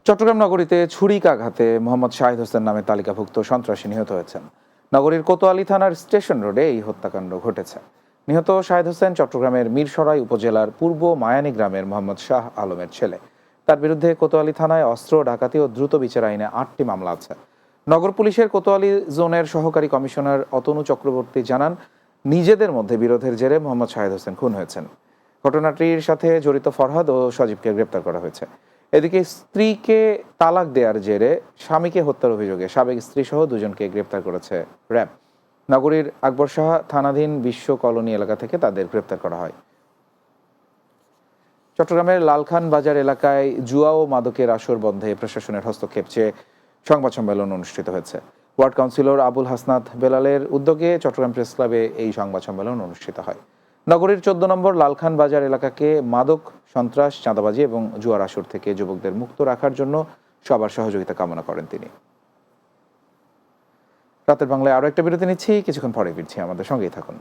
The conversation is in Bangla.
চট্টগ্রাম নগরীতে ছুরিকাঘাতে মোহাম্মদ শাহিদ হোসেন নামে তালিকাভুক্ত সন্ত্রাসী নিহত হয়েছেন। নগরীর কোতোয়ালি থানার স্টেশন রোডে এই হত্যাকাণ্ড ঘটেছে। নিহত শাহিদ হোসেন চট্টগ্রামের মিরসরাই উপজেলার পূর্ব মায়ানী গ্রামের মোহাম্মদ শাহ আলমের ছেলে। তার বিরুদ্ধে কোতোয়ালি থানায় অস্ত্র, ডাকাতি ও দ্রুত বিচার আইনে 8টি মামলা আছে। নগর পুলিশের কোতোয়ালি জোনের সহকারী কমিশনার অতনু চক্রবর্তী জানান, নিজেদের মধ্যে বিরোধের জেরে মোহাম্মদ শাহিদ হোসেন খুন হয়েছেন। ঘটনাটির সাথে জড়িত ফরহাদ ও সজীবকে গ্রেপ্তার করা হয়েছে। এদিকে স্ত্রীকে তালাক দেওয়ার জেরে স্বামীকে হত্যার অভিযোগে সাবেক স্ত্রী সহ দুজনকে গ্রেপ্তার করেছে র্যাব। নগরীর আকবর শাহ থানাধীন বিশ্ব কলোনি এলাকা থেকে তাদের গ্রেপ্তার করা হয়। চট্টগ্রামের লালখান বাজার এলাকায় জুয়া ও মাদকের আসর বন্ধে প্রশাসনের হস্তক্ষেপ চেয়ে সংবাদ সম্মেলন অনুষ্ঠিত হয়েছে। ওয়ার্ড কাউন্সিলর আবুল হাসনাত বেলালের উদ্যোগে চট্টগ্রাম প্রেস ক্লাবে এই সংবাদ সম্মেলন অনুষ্ঠিত হয়। নগরীর 14 নম্বর লালখান বাজার এলাকাকে মাদক, সন্ত্রাস, চাঁদাবাজি এবং জুয়ার আসর থেকে যুবকদের মুক্ত রাখার জন্য সবার সহযোগিতা কামনা করেন তিনি। রাতের বাংলায় আরও একটা বিরতি নিচ্ছি, কিছুক্ষণ পরে ফিরছি, আমাদের সঙ্গেই থাকুন।